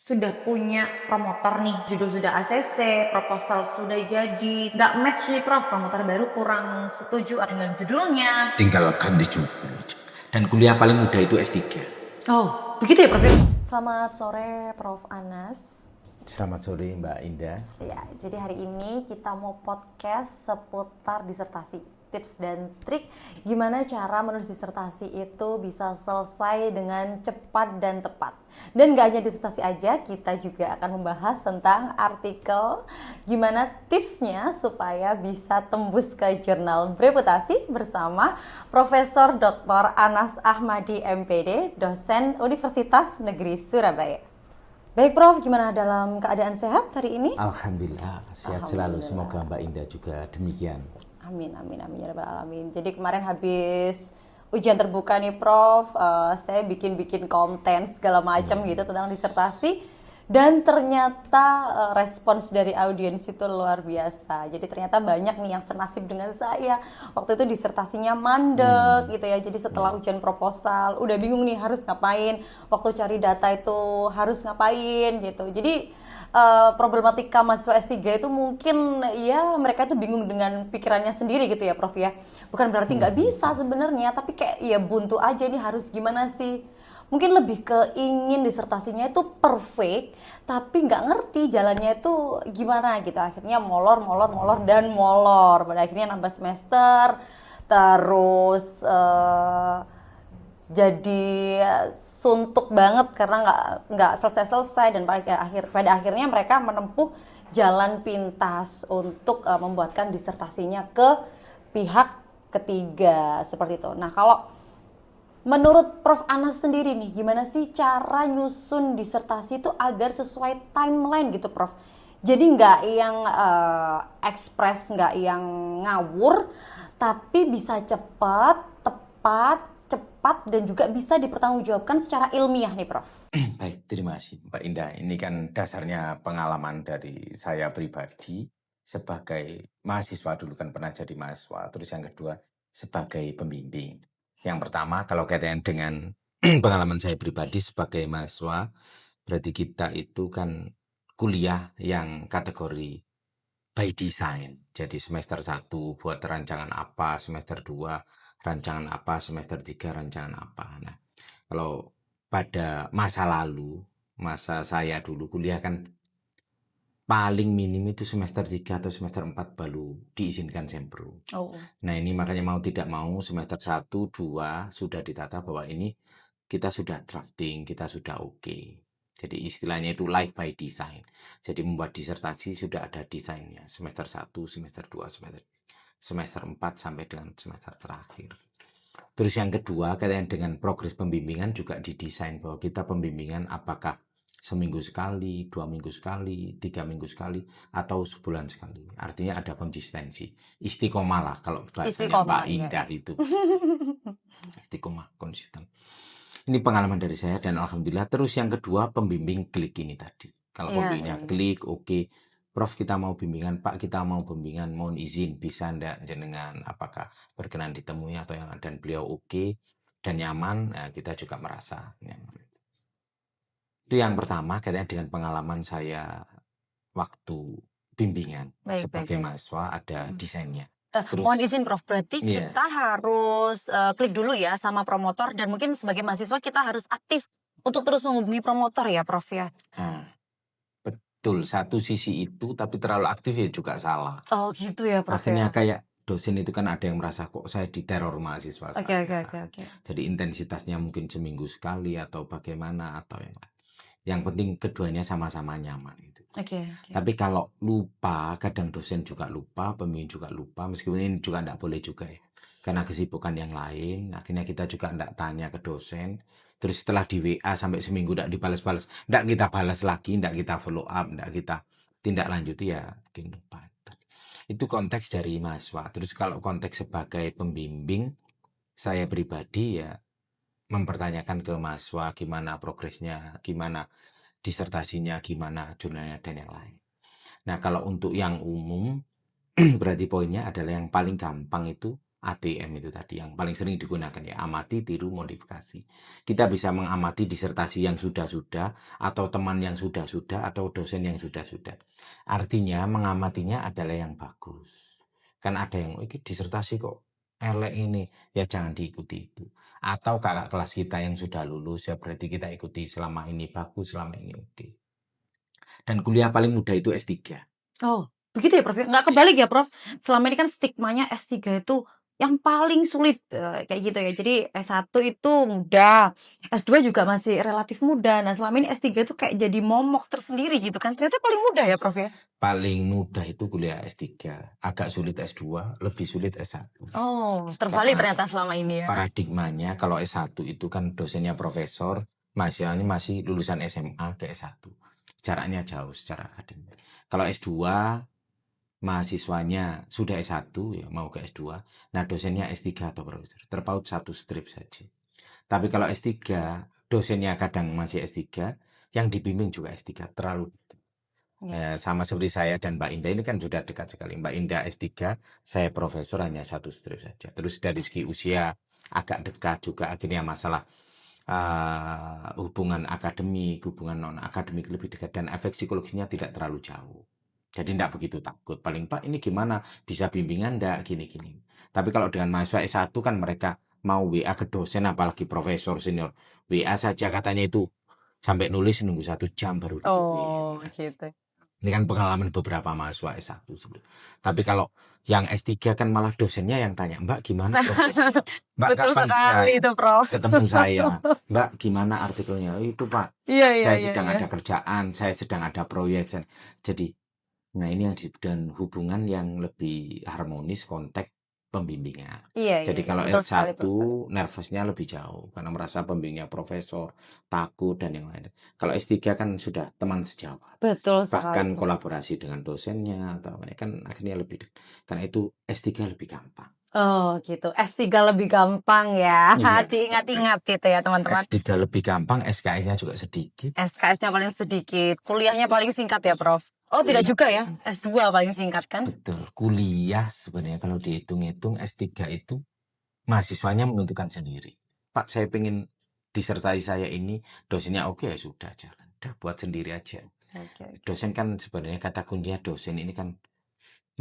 Sudah punya promotor nih, judul sudah ACC, proposal sudah jadi, nggak match nih Prof, promotor baru kurang setuju dengan judulnya. Tinggal ganti judul. Dan kuliah paling mudah itu S3. Oh, begitu ya Prof? Selamat sore Prof Anas. Selamat sore Mbak Indah. Ya, jadi hari ini kita mau podcast seputar disertasi. Tips dan trik gimana cara menulis disertasi itu bisa selesai dengan cepat dan tepat. Dan gak hanya disertasi aja, kita juga akan membahas tentang artikel gimana tipsnya supaya bisa tembus ke jurnal bereputasi bersama Profesor Dr. Anas Ahmadi MPD, dosen Universitas Negeri Surabaya. Baik Prof, gimana dalam keadaan sehat hari ini? Alhamdulillah, sehat selalu. Semoga Mbak Indah juga demikian. Amin, amin, amin ya rabbal alamin. Jadi kemarin habis ujian terbuka nih Prof, saya bikin konten segala macam gitu tentang disertasi, dan ternyata respons dari audiens itu luar biasa. Jadi ternyata banyak nih yang senasib dengan saya. Waktu itu disertasinya mandek gitu ya. Jadi setelah ujian proposal udah bingung nih harus ngapain. Waktu cari data itu harus ngapain gitu. Jadi problematika mahasiswa S3 itu mungkin ya mereka itu bingung dengan pikirannya sendiri gitu ya Prof ya. Bukan berarti nggak bisa sebenarnya, tapi kayak ya buntu aja nih harus gimana sih. Mungkin lebih ke ingin disertasinya itu perfect, tapi nggak ngerti jalannya itu gimana gitu. Akhirnya molor dan molor. Pada akhirnya nambah semester, terus jadi suntuk banget karena nggak selesai dan pada akhirnya mereka menempuh jalan pintas untuk membuatkan disertasinya ke pihak ketiga seperti itu. Nah, kalau menurut Prof Anas sendiri nih, gimana sih cara nyusun disertasi itu agar sesuai timeline gitu Prof? Jadi nggak yang ekspres, nggak yang ngawur, tapi bisa cepat, cepat, dan juga bisa dipertanggungjawabkan secara ilmiah nih Prof. Baik, terima kasih Mbak Indah. Ini kan dasarnya pengalaman dari saya pribadi sebagai mahasiswa, dulu kan pernah jadi mahasiswa. Terus yang kedua sebagai pembimbing. Yang pertama kalau kaitan dengan pengalaman saya pribadi sebagai mahasiswa, berarti kita itu kan kuliah yang kategori by design. Jadi semester 1 buat rancangan apa, semester 2 rancangan apa, semester 3 rancangan apa. Nah, kalau pada masa lalu, masa saya dulu kuliah kan paling minim itu semester 3 atau semester 4 baru diizinkan sempro. Oh. Nah, ini makanya mau tidak mau semester 1, 2 sudah ditata bahwa ini kita sudah drafting, kita sudah oke. Jadi istilahnya itu life by design. Jadi membuat disertasi sudah ada desainnya. Semester 1, semester 2, semester 4 sampai dengan semester terakhir. Terus yang kedua, kaitan dengan progres pembimbingan juga didesain bahwa kita pembimbingan apakah seminggu sekali, 2 minggu sekali, 3 minggu sekali, atau sebulan sekali. Artinya ada konsistensi. Istiqomah lah kalau bahasanya Mbak Indah itu. Istiqomah, konsisten. Ini pengalaman dari saya dan alhamdulillah. Terus yang kedua, pembimbing klik ini tadi. Kalau pembimbingnya klik, oke. Prof, kita mau bimbingan, Pak, kita mau bimbingan, mohon izin, bisa ndak jenengan, apakah berkenan ditemui atau yang dan beliau oke dan nyaman, nah, kita juga merasa nyaman. Itu yang pertama, kaitannya dengan pengalaman saya waktu bimbingan sebagai mahasiswa ada desainnya. Terus, mohon izin Prof, berarti kita harus klik dulu ya sama promotor, dan mungkin sebagai mahasiswa kita harus aktif untuk terus menghubungi promotor ya Prof ya. Betul, satu sisi itu, tapi terlalu aktif ya juga salah. Oh gitu ya Prof. Akhirnya kayak dosen itu kan ada yang merasa kok saya diteror mahasiswa saya. Oke. Jadi intensitasnya mungkin seminggu sekali atau bagaimana atau yang lain. Yang penting keduanya sama-sama nyaman itu. Tapi kalau lupa, kadang dosen juga lupa, pembimbing juga lupa, meskipun ini juga enggak boleh juga ya. Karena kesibukan yang lain, akhirnya kita juga enggak tanya ke dosen. Terus setelah di WA sampai seminggu enggak dibalas-balas, enggak kita balas lagi, enggak kita follow up, enggak kita tindak lanjuti, ya bikin lupa. Itu konteks dari mahasiswa. Terus kalau konteks sebagai pembimbing, saya pribadi ya mempertanyakan ke mahasiswa gimana progresnya, gimana disertasinya, gimana jurnalnya, dan yang lain. Nah, kalau untuk yang umum, berarti poinnya adalah yang paling gampang itu ATM itu tadi yang paling sering digunakan ya, amati, tiru, modifikasi. Kita bisa mengamati disertasi yang sudah-sudah, atau teman yang sudah-sudah, atau dosen yang sudah-sudah. Artinya mengamatinya adalah yang bagus. Kan ada yang, ini disertasi kok elek ini, ya jangan diikuti itu. Atau kakak kelas kita yang sudah lulus, ya berarti kita ikuti selama ini bagus, selama ini oke. Dan kuliah paling mudah itu S3. Oh, begitu ya Prof ya? Nggak kebalik ya Prof? Selama ini kan stigmanya S3 itu yang paling sulit, kayak gitu ya. Jadi S1 itu mudah, S2 juga masih relatif mudah. Nah, selama ini S3 itu kayak jadi momok tersendiri gitu kan. Ternyata paling mudah ya Prof ya? Paling mudah itu kuliah S3, agak sulit S2, lebih sulit S1. Oh, terbalik Karena ternyata selama ini ya. paradigmanya kalau S1 itu kan dosennya profesor, mahasiswanya masih lulusan SMA ke S1. Jaraknya jauh secara akademik. Kalau S2, mahasiswanya sudah S1 ya mau ke S2, nah dosennya S3 atau profesor. Terpaut satu strip saja. Tapi kalau S3, dosennya kadang masih S3, yang dibimbing juga S3, terlalu dekat. Ya. Sama seperti saya dan Mbak Indah ini kan sudah dekat sekali. Mbak Indah S3, saya profesor hanya satu strip saja. Terus dari segi usia agak dekat juga, akhirnya masalah hubungan akademik, hubungan non akademik lebih dekat, dan efek psikologisnya tidak terlalu jauh. Jadi tidak begitu takut. Paling Pak ini gimana? Bisa bimbingan enggak? Gini-gini. Tapi kalau dengan mahasiswa S1 kan mereka mau WA ke dosen, apalagi profesor senior. WA saja katanya itu sampai nulis nunggu 1 jam baru Oh, dikirim. gitu. Ini kan pengalaman beberapa mahasiswa S1 sebenarnya. Tapi kalau yang S3 kan malah dosennya yang tanya, Mbak gimana prosesnya? Mbak Betul kapan sekali itu Prof. ketemu saya? Mbak gimana artikelnya? Itu Pak, Iya, iya, saya iya, sedang iya. ada kerjaan, saya sedang ada proyek. Jadi, nah ini yang disebut dengan hubungan yang lebih harmonis konteks pembimbingan. Iya, iya, Jadi iya. kalau Betul sekali, betul sekali. S1 nervousnya lebih jauh karena merasa pembimbingnya profesor, takut dan yang lain. Kalau S3 kan sudah teman sejawat. Betul sekali, Bahkan Prof. kolaborasi dengan dosennya atau apa, kan akhirnya lebih karena itu S3 lebih gampang. Oh, gitu. S3 lebih gampang ya. Iya. Diingat-ingat gitu ya, teman-teman. S3 lebih gampang, SKS-nya juga sedikit. SKS-nya paling sedikit, kuliahnya paling singkat ya, Prof. Oh, tidak Kuliah. juga ya. S2 paling singkat kan? Betul. Kuliah sebenarnya kalau dihitung-hitung S3 itu mahasiswanya menentukan sendiri. Pak, saya pengen disertai saya ini, dosennya oke ya sudah jalan. Udah buat sendiri aja. Oke. Dosen kan sebenarnya kata kuncinya dosen ini kan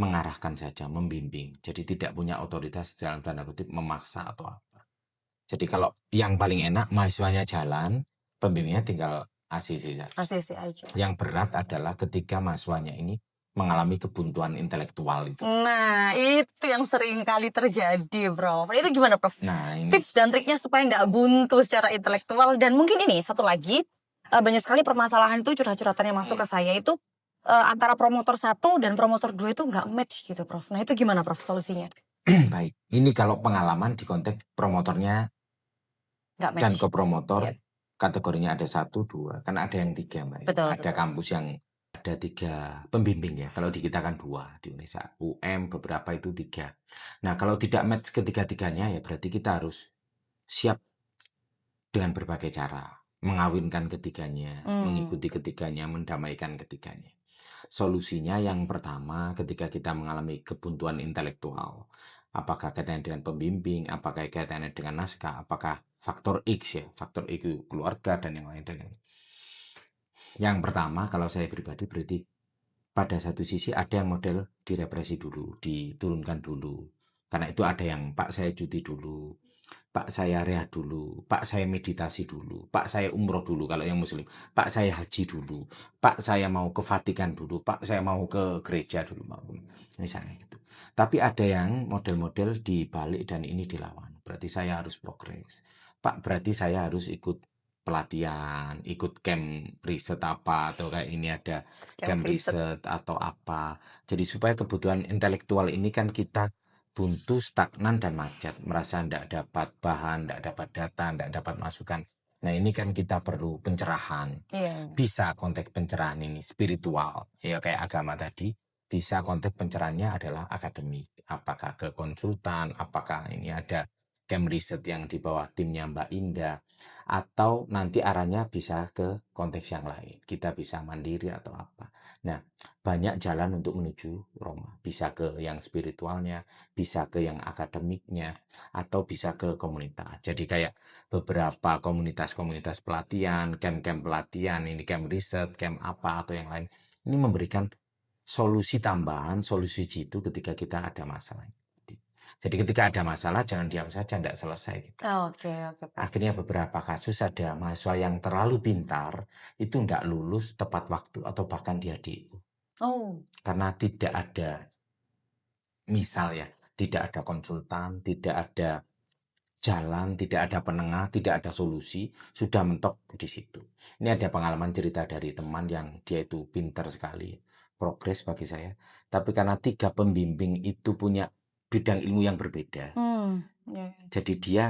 mengarahkan saja, membimbing. Jadi tidak punya otoritas dalam tanda kutip memaksa atau apa. Jadi kalau yang paling enak mahasiswanya jalan, pembimbingnya tinggal ACC saja. ACC aja. Yang berat adalah ketika mahasiswanya ini mengalami kebuntuan intelektual itu. Nah, itu yang sering kali terjadi, Prof. Itu gimana, Prof? Nah, ini Tips dan triknya supaya nggak buntu secara intelektual. Dan mungkin ini, satu lagi, banyak sekali permasalahan itu curhat-curhatan yang masuk ke saya itu antara promotor 1 dan promotor 2 itu nggak match gitu, Prof. Nah, itu gimana, Prof, solusinya? baik. Ini kalau pengalaman di konteks promotornya Nggak dan match. kopromotor, Iya. kategorinya ada 1, 2. Kan ada yang 3, Mbak. Betul, Ada betul. kampus yang ada 3 pembimbing ya. Kalau di kita kan 2 di Indonesia. UM beberapa itu 3. Nah, kalau tidak match ketiga-tiganya ya berarti kita harus siap dengan berbagai cara. Mengawinkan ketiganya, mengikuti ketiganya, mendamaikan ketiganya. Solusinya yang pertama ketika kita mengalami kebuntuan intelektual, apakah kaitannya dengan pembimbing, apakah kaitannya dengan naskah, apakah faktor X ya, faktor X itu keluarga dan yang lain dan yang lain. Yang pertama kalau saya pribadi berarti pada satu sisi ada yang model direpresi dulu, diturunkan dulu. Karena itu ada yang Pak saya cuti dulu, Pak saya rehat dulu, Pak saya meditasi dulu, Pak saya umroh dulu kalau yang muslim, Pak saya haji dulu, Pak saya mau ke Vatikan dulu, Pak saya mau ke gereja dulu, misalnya gitu. Tapi ada yang model-model dibalik dan ini dilawan. Berarti saya harus progres. Pak berarti saya harus ikut pelatihan, ikut camp riset apa, atau kayak ini ada camp riset atau apa. Jadi supaya kebutuhan intelektual ini kan kita buntu, stagnan, dan macet. Merasa tidak dapat bahan, tidak dapat data, tidak dapat masukan. Nah ini kan kita perlu pencerahan. Iya. Bisa konteks pencerahan ini spiritual. Ya kayak agama tadi. Bisa konteks pencerahannya adalah akademik. Apakah ke konsultan, apakah ini ada camp riset yang di bawah timnya Mbak Indah. Atau nanti arahnya bisa ke konteks yang lain. Kita bisa mandiri atau apa. Nah, banyak jalan untuk menuju Roma. Bisa ke yang spiritualnya, bisa ke yang akademiknya, atau bisa ke komunitas. Jadi kayak beberapa komunitas-komunitas pelatihan, camp-camp pelatihan, ini camp riset, camp apa, atau yang lain. Ini memberikan solusi tambahan, solusi jitu ketika kita ada masalah. Jadi ketika ada masalah, jangan diam saja, tidak selesai kita. Oke, Prof. Akhirnya beberapa kasus ada mahasiswa yang terlalu pintar, itu tidak lulus tepat waktu, atau bahkan dia DU. Oh, Karena tidak ada, misal ya, tidak ada konsultan, tidak ada jalan, tidak ada penengah, tidak ada solusi, sudah mentok di situ. Ini ada pengalaman cerita dari teman yang dia itu pintar sekali, progres bagi saya. Tapi karena 3 pembimbing itu punya bidang ilmu yang berbeda, ya. jadi dia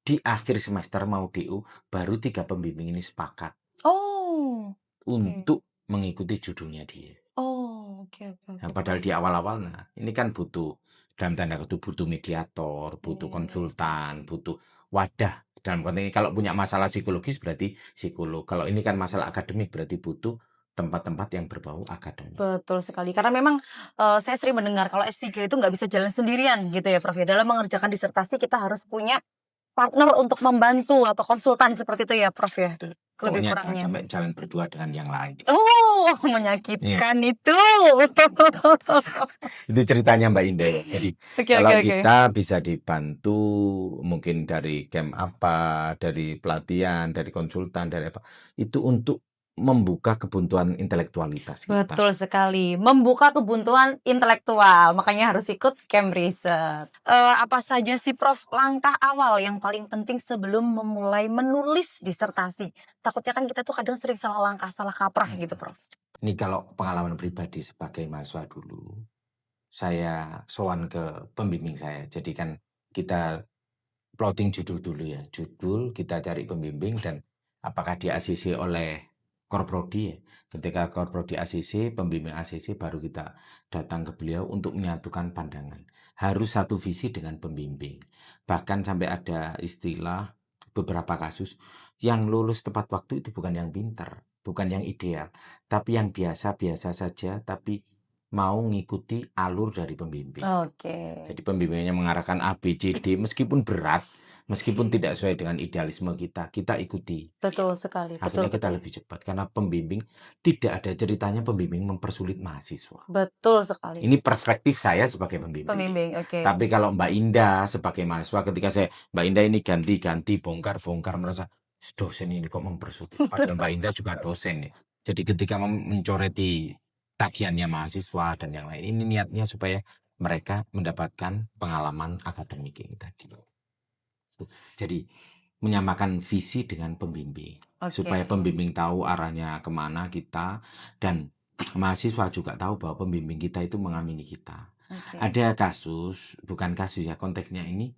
di akhir semester mau DU, baru 3 pembimbing ini sepakat Oh, oke. untuk mengikuti judulnya dia. Oh, oke. Nah, padahal di awal-awal, nah ini kan butuh, dalam tanda kutip, butuh mediator, butuh Iya. konsultan, butuh wadah. Dalam konteks ini kalau punya masalah psikologis berarti psikolog. Kalau ini kan masalah akademik berarti butuh tempat-tempat yang berbau akademik. Betul sekali. Karena memang saya sering mendengar kalau S3 itu nggak bisa jalan sendirian gitu ya, Prof. Ya. Dalam mengerjakan disertasi kita harus punya partner untuk membantu atau konsultan seperti itu ya, Prof. Ya. Lebih Pokoknya jangan kurangnya. sampai jalan berdua dengan yang lain. Oh, menyakitkan itu. Itu ceritanya Mbak Indah ya. Jadi Oke, kalau oke, oke. kita bisa dibantu mungkin dari camp apa, dari pelatihan, dari konsultan, dari apa, itu untuk membuka kebuntuan intelektualitas kita. Betul sekali. Membuka kebuntuan intelektual. Makanya harus ikut camp riset. Apa saja sih, Prof, langkah awal yang paling penting sebelum memulai menulis disertasi? Takutnya kan kita tuh kadang sering salah langkah, salah kaprah gitu, Prof. Ini kalau pengalaman pribadi sebagai mahasiswa dulu, saya sowan ke pembimbing saya. Jadi kan kita plotting judul dulu ya. Judul, kita cari pembimbing, dan apakah di ACC oleh Korprodi ya. Ketika Korprodi ACC, pembimbing ACC, baru kita datang ke beliau untuk menyatukan pandangan. Harus satu visi dengan pembimbing. Bahkan sampai ada istilah beberapa kasus, yang lulus tepat waktu itu bukan yang pintar, bukan yang ideal, tapi yang biasa-biasa saja, tapi mau ngikuti alur dari pembimbing. Oke. Jadi pembimbingnya mengarahkan A, B, C, D, meskipun berat, meskipun tidak sesuai dengan idealisme kita ikuti. Betul sekali. Akhirnya Betul, kita betul. lebih cepat, karena pembimbing tidak ada ceritanya pembimbing mempersulit mahasiswa. Betul sekali. Ini perspektif saya sebagai pembimbing. Pembimbing, oke. Tapi kalau Mbak Indah sebagai mahasiswa, ketika saya, Mbak Indah ini ganti-ganti, bongkar-bongkar, merasa dosen ini kok mempersulit. Padahal Mbak Indah juga dosen ya. Jadi ketika mencoreti tagihannya mahasiswa dan yang lain, ini niatnya supaya mereka mendapatkan pengalaman akademik ini tadi. Jadi menyamakan visi dengan pembimbing, supaya pembimbing tahu arahnya kemana kita, dan mahasiswa juga tahu bahwa pembimbing kita itu mengamini kita. Oke. Ada kasus, bukan kasus ya, konteksnya ini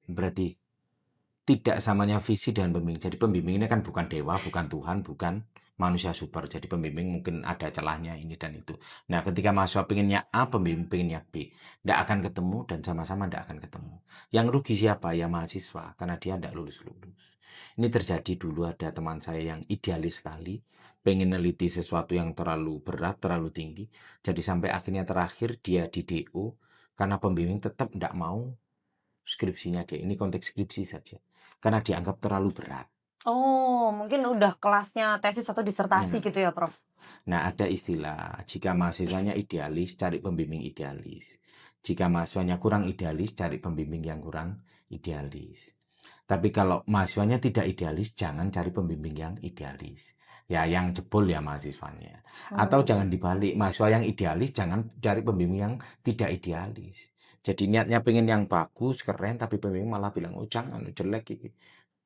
berarti tidak samanya visi dan pembimbing. Jadi pembimbing ini kan bukan dewa, bukan Tuhan, bukan manusia super. Jadi pembimbing mungkin ada celahnya ini dan itu. Nah, ketika mahasiswa pengennya A, pembimbing pengennya B, tidak akan ketemu, dan sama-sama tidak akan ketemu. Yang rugi siapa? Ya mahasiswa, karena dia tidak lulus-lulus. Ini terjadi dulu, ada teman saya yang idealis sekali, pengen neliti sesuatu yang terlalu berat, terlalu tinggi. Jadi sampai akhirnya terakhir dia di DO, karena pembimbing tetap tidak mau skripsinya dia. Ini konteks skripsi saja, karena dianggap terlalu berat. Oh, mungkin udah kelasnya tesis atau disertasi gitu ya, Prof. Nah, ada istilah, jika mahasiswanya idealis, cari pembimbing idealis. Jika mahasiswanya kurang idealis, cari pembimbing yang kurang idealis. Tapi kalau mahasiswanya tidak idealis, jangan cari pembimbing yang idealis. Ya, yang jebol ya mahasiswanya. Atau jangan dibalik, mahasiswa yang idealis, jangan cari pembimbing yang tidak idealis. Jadi niatnya pengen yang bagus, keren, tapi pembimbing malah bilang, oh jangan, jelek ini.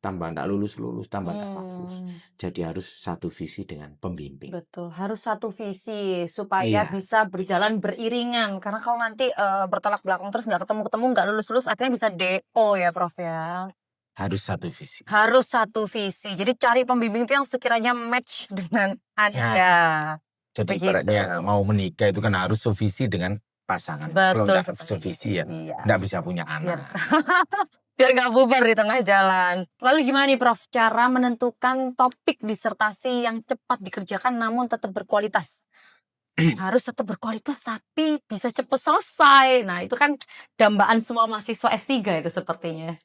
Tambah tidak lulus-lulus, tambah tidak bagus. Jadi harus satu visi dengan pembimbing. Betul, harus satu visi supaya bisa berjalan beriringan. Karena kalau nanti bertolak belakang terus nggak ketemu-ketemu, nggak lulus-lulus, akhirnya bisa DO ya, Prof ya. Harus satu visi. Harus satu visi. Jadi cari pembimbing itu yang sekiranya match dengan Anda. Jadi ibaratnya mau menikah itu kan harus sevisi dengan pasangan. Betul. Kalau nggak sevisi ya nggak bisa punya anak. biar nggak bubar di tengah jalan. Lalu gimana nih Prof, cara menentukan topik disertasi yang cepat dikerjakan namun tetap berkualitas? Harus tetap berkualitas tapi bisa cepet selesai. Nah, itu kan dambaan semua mahasiswa S3 itu sepertinya.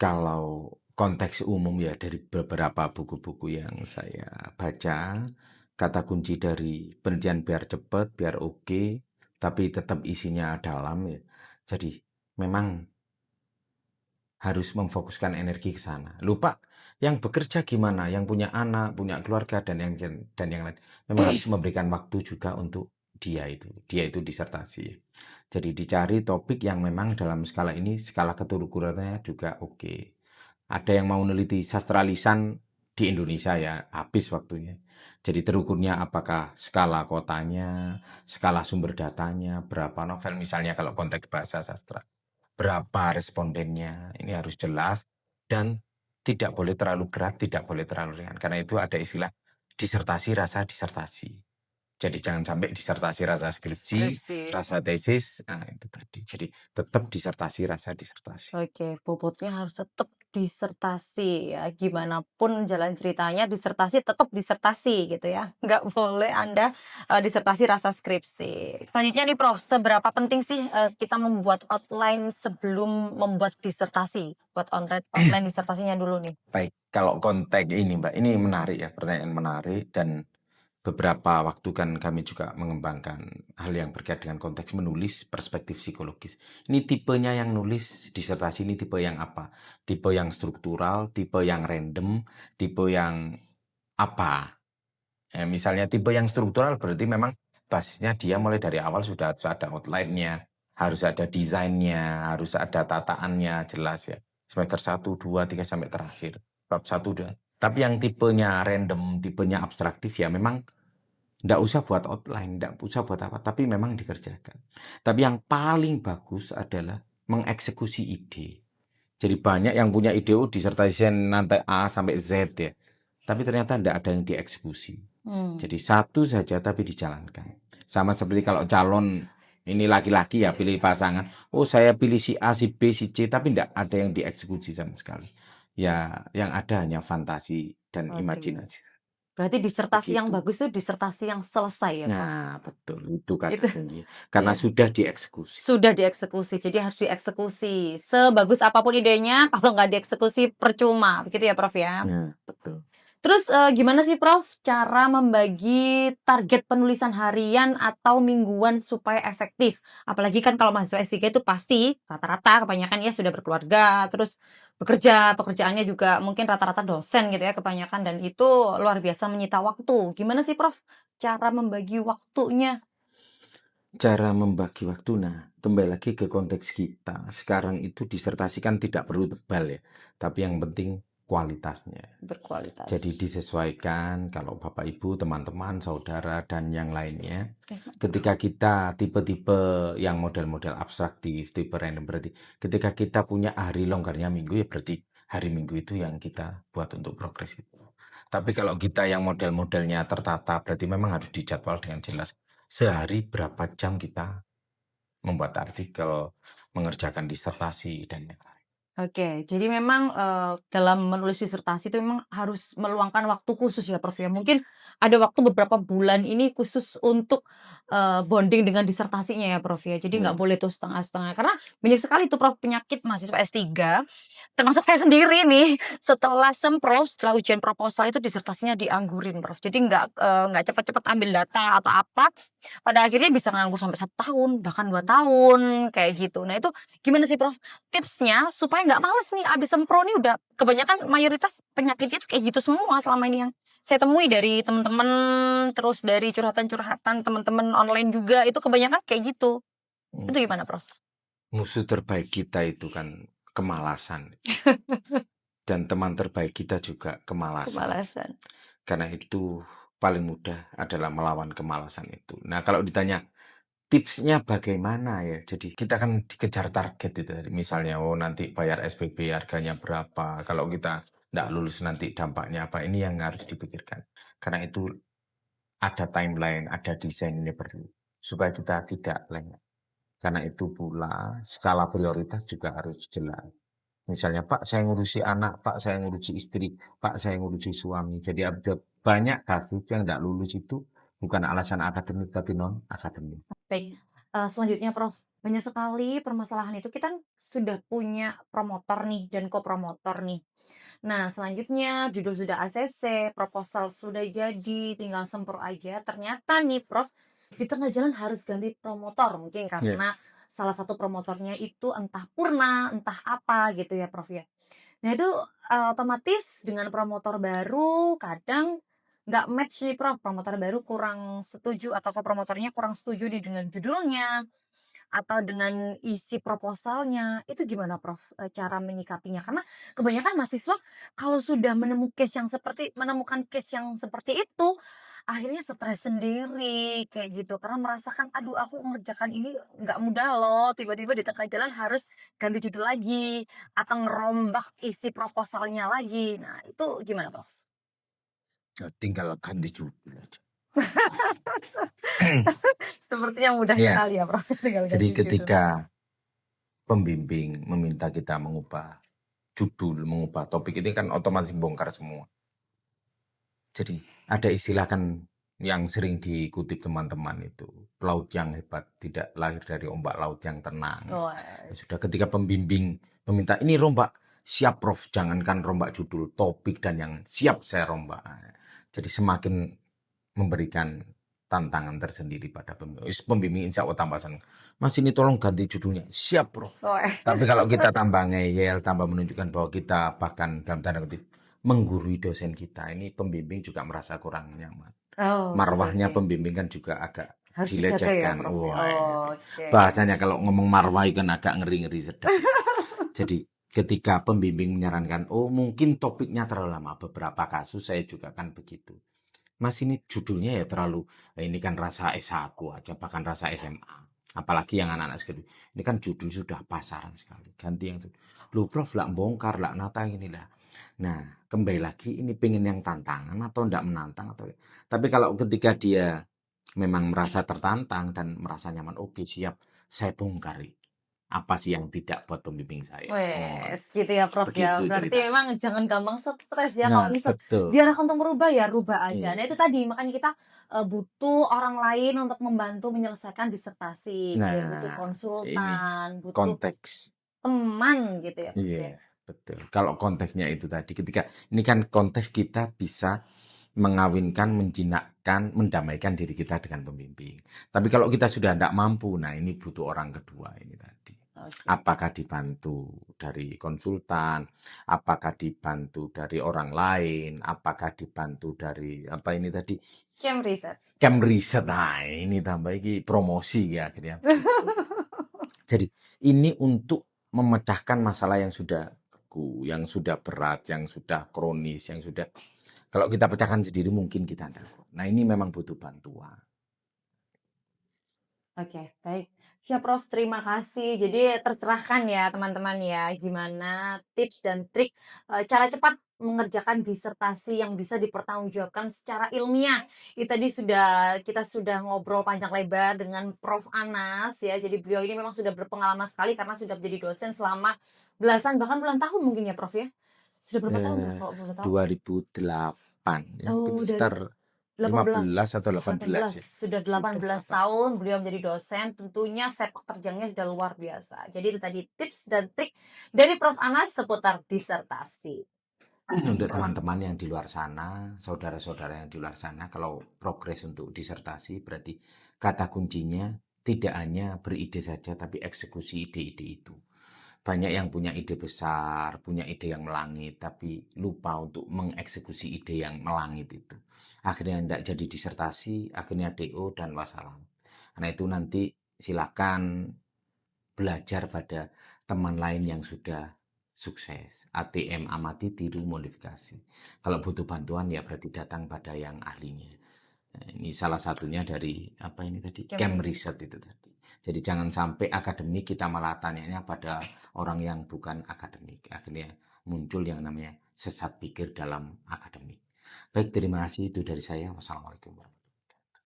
Kalau konteks umum ya dari beberapa buku-buku yang saya baca, kata kunci dari penelitian biar cepat, biar oke, tapi tetap isinya dalam ya. Jadi memang harus memfokuskan energi ke sana. Lupa yang bekerja gimana, yang punya anak, punya keluarga dan yang lain. Memang harus memberikan waktu juga untuk dia itu disertasi. Jadi dicari topik yang memang dalam skala ini skala keterukurannya juga oke. Ada yang mau neliti sastra lisan di Indonesia ya, habis waktunya. Jadi terukurnya apakah skala kotanya, skala sumber datanya, berapa novel misalnya kalau konteks bahasa sastra. Berapa respondennya, ini harus jelas dan tidak boleh terlalu berat, tidak boleh terlalu ringan. Karena itu ada istilah disertasi rasa disertasi. Jadi jangan sampai disertasi rasa skripsi, Skripsi. rasa tesis, nah itu tadi. Jadi tetap disertasi rasa disertasi. Oke, bobotnya harus tetap disertasi ya. Gimana pun jalan ceritanya, disertasi tetap disertasi gitu ya. Nggak boleh Anda disertasi rasa skripsi. Selanjutnya nih Prof, seberapa penting sih kita membuat outline sebelum membuat disertasi? Buat outline disertasinya dulu nih. Baik, kalau konteks ini Mbak, ini menarik ya, pertanyaan menarik dan beberapa waktu kan kami juga mengembangkan hal yang berkait dengan konteks menulis perspektif psikologis. Ini tipenya yang nulis disertasi ini tipe yang apa? Tipe yang struktural, tipe yang random, tipe yang apa? Misalnya tipe yang struktural berarti memang basisnya dia mulai dari awal sudah harus ada outline-nya, harus ada desainnya, harus ada tataannya jelas ya. Semester 1, 2, 3 sampai terakhir. Bab 1 udah. Tapi yang tipenya random, tipenya abstraktif ya memang nggak usah buat outline, nggak usah buat apa, tapi memang dikerjakan. Tapi yang paling bagus adalah mengeksekusi ide. Jadi banyak yang punya ide disertasi nanti A sampai Z ya. Tapi ternyata tidak ada yang dieksekusi. Jadi satu saja tapi dijalankan. Sama seperti kalau calon ini laki-laki ya pilih pasangan. Oh saya pilih si A, si B, si C. Tapi tidak ada yang dieksekusi sama sekali. Ya yang ada hanya fantasi dan Oke. imajinasi. Berarti disertasi yang Begitu. bagus itu disertasi yang selesai ya Prof? Nah betul. Itu kata Itu kuncinya. Karena ya. sudah dieksekusi. Sudah dieksekusi, jadi harus dieksekusi. Sebagus apapun idenya, kalau nggak dieksekusi percuma, begitu ya Prof ya? Nah betul. Terus gimana sih Prof cara membagi target penulisan harian atau mingguan supaya efektif? Apalagi kan kalau mahasiswa S3 itu pasti rata-rata kebanyakan ya sudah berkeluarga, terus bekerja, pekerjaannya juga mungkin rata-rata dosen gitu ya kebanyakan dan itu luar biasa menyita waktu. Gimana sih Prof cara membagi waktunya? Cara membagi waktu, nah kembali lagi ke konteks kita. Sekarang itu disertasi kan tidak perlu tebal ya, tapi yang penting kualitasnya. Berkualitas. Jadi disesuaikan kalau Bapak Ibu, teman-teman, saudara, dan yang lainnya. Ketika kita tipe-tipe yang model-model abstraktif, tipe random berarti ketika kita punya hari longgarnya minggu ya berarti hari minggu itu yang kita buat untuk progres itu. Tapi kalau kita yang model-modelnya tertata berarti memang harus dijadwal dengan jelas. Sehari berapa jam kita membuat artikel, mengerjakan disertasi, dan yang lain. Oke, jadi memang dalam menulis disertasi itu memang harus meluangkan waktu khusus ya Prof ya. Mungkin ada waktu beberapa bulan ini khusus untuk bonding dengan disertasinya ya Prof ya. Jadi nggak boleh tuh setengah-setengah. Karena banyak sekali tuh Prof penyakit mahasiswa S3, termasuk saya sendiri nih, setelah sempro, setelah ujian proposal itu disertasinya dianggurin Prof. Jadi nggak cepat-cepat ambil data atau apa, pada akhirnya bisa nganggur sampai 1 tahun, bahkan 2 tahun, kayak gitu. Nah itu gimana sih Prof tipsnya supaya nggak males nih abis sempro nih udah kebanyakan mayoritas penyakitnya tuh kayak gitu semua selama ini yang saya temui dari teman-teman, terus dari curhatan-curhatan teman-teman online juga itu kebanyakan kayak gitu. Itu gimana Prof? Musuh terbaik kita itu kan kemalasan. Dan teman terbaik kita juga kemalasan. Kemalasan. Karena itu paling mudah adalah melawan kemalasan itu. Nah kalau ditanya tipsnya bagaimana ya? Jadi kita kan dikejar target itu tadi. Misalnya nanti bayar SPP harganya berapa. Kalau kita tidak lulus nanti dampaknya apa. Ini yang harus dipikirkan. Karena itu ada timeline, ada desainnya perlu. Supaya kita tidak lengah. Karena itu pula skala prioritas juga harus jelas. Misalnya, "Pak, saya ngurusi anak, Pak, saya ngurusi istri, Pak, saya ngurusi suami." Jadi ada banyak kasus yang nggak lulus itu bukan alasan akademik tapi non akademik. Baik, selanjutnya Prof, banyak sekali permasalahan itu kita kan sudah punya promotor nih dan kopromotor nih. Nah, selanjutnya judul sudah ACC, proposal sudah jadi, tinggal sempur aja. Ternyata nih Prof, di tengah jalan harus ganti promotor, mungkin Ya. karena salah satu promotornya itu entah purna, entah apa gitu ya Prof ya. Nah itu, otomatis dengan promotor baru kadang nggak match nih Prof, promotor baru kurang setuju atau kopromotornya kurang setuju nih dengan judulnya, atau dengan isi proposalnya, itu gimana Prof, cara menyikapinya? Karena kebanyakan mahasiswa kalau sudah menemukan case yang seperti itu, akhirnya stres sendiri kayak gitu, karena merasakan, "Aduh aku mengerjakan ini nggak mudah loh, tiba-tiba di tengah jalan harus ganti judul lagi, atau ngerombak isi proposalnya lagi." Nah itu gimana Prof? Tinggal ganti judul aja. Sepertinya mudah Iya, sekali ya Prof, tinggal jadi ganti judul. ketika pembimbing meminta kita mengubah judul, mengubah topik ini kan otomatis bongkar semua. Jadi ada istilah kan yang sering dikutip teman-teman itu, "Pelaut yang hebat tidak lahir dari ombak laut yang tenang." Ya Wes. sudah, ketika pembimbing meminta, "Ini rombak." "Siap, Prof." Jangankan rombak judul, topik dan yang siap saya rombak. Jadi semakin memberikan tantangan tersendiri pada pembimbing. Pembimbing insya Allah tambah senang. "Mas, ini tolong ganti judulnya." "Siap, Prof." Wes. Tapi kalau kita tambah ngeyel, tambah menunjukkan bahwa kita bahkan dalam tanda kutip menggurui dosen kita, ini pembimbing juga merasa kurang nyaman. Oh, oke Marwahnya oke. pembimbing kan juga agak Harus dijaga ya dilecehkan. Prof ya? Wah, Oke. bahasanya kalau ngomong marwah itu kan agak ngeri-ngeri sedap. Jadi ketika pembimbing menyarankan, "Oh mungkin topiknya terlalu lama." Beberapa kasus saya juga kan begitu. "Mas, ini judulnya ya terlalu, ini kan rasa S1 aja, bahkan rasa SMA. Apalagi yang anak-anak segitu. Ini kan judul sudah pasaran sekali. Ganti yang itu." "Loh Prof, lah bongkar, lah nata ini lah." Nah, kembali lagi ini pengen yang tantangan atau enggak menantang atau. Tapi kalau ketika dia memang merasa tertantang dan merasa nyaman, "Oke, siap, saya bongkari. Apa sih yang tidak buat pembimbing saya?" Oh, Wes, gitu ya Prof ya. begitu Berarti ceritanya. memang jangan gampang stres ya kalau Nah, misal betul. diarahkan untuk merubah ya rubah aja. Nah Iya. itu tadi makanya kita, butuh orang lain untuk membantu menyelesaikan disertasi, kemudian butuh Nah, ini konsultan, butuh konteks. teman gitu ya Prof ya. Iya, betul. Kalau konteksnya itu tadi, ketika ini kan konteks kita bisa mengawinkan, menjinakkan, mendamaikan diri kita dengan pembimbing. Tapi kalau kita sudah tidak mampu, nah ini butuh orang kedua ini tadi. Oke. Apakah dibantu dari konsultan, apakah dibantu dari orang lain, apakah dibantu dari apa ini tadi, Cam riset. camp riset. Nah, ini tambah ini promosi ya akhirnya. Jadi ini untuk memecahkan masalah yang sudah beku, yang sudah berat, yang sudah kronis, yang sudah kalau kita pecahkan sendiri mungkin kita enggak. Nah, ini memang butuh bantuan. Oke, baik. Siap Prof, terima kasih. Jadi tercerahkan ya teman-teman ya, gimana tips dan trik cara cepat mengerjakan disertasi yang bisa dipertanggungjawabkan secara ilmiah. Itu tadi kita sudah ngobrol panjang lebar dengan Prof Anas ya. Jadi beliau ini memang sudah berpengalaman sekali karena sudah menjadi dosen selama belasan bahkan puluhan tahun mungkin ya Prof ya. Sudah berapa tahun Prof Eh, kalau boleh tahu? 2008 ya, mungkin Oh, sekitar 18, 15 atau 18 18, ya. sudah Sudah 18 tahun 18. beliau menjadi dosen, tentunya sepak terjangnya sudah luar biasa. Jadi itu tadi tips dan trik dari Prof Anas seputar disertasi. Untuk teman-teman yang di luar sana, saudara-saudara yang di luar sana, kalau progres untuk disertasi berarti kata kuncinya tidak hanya beride saja, tapi eksekusi ide-ide itu. Banyak yang punya ide besar, punya ide yang melangit, tapi lupa untuk mengeksekusi ide yang melangit itu. Akhirnya tidak jadi disertasi, akhirnya DO dan wassalam. Karena itu nanti silakan belajar pada teman lain yang sudah sukses. ATM amati, tiru, modifikasi. Kalau butuh bantuan ya berarti datang pada yang ahlinya. Nah, ini salah satunya dari apa ini tadi, Cam camp riset. riset itu tadi. Jadi jangan sampai akademik kita malah tanyanya pada orang yang bukan akademik. Akhirnya muncul yang namanya sesat pikir dalam akademik. Baik, terima kasih itu dari saya. Wassalamualaikum warahmatullahi wabarakatuh.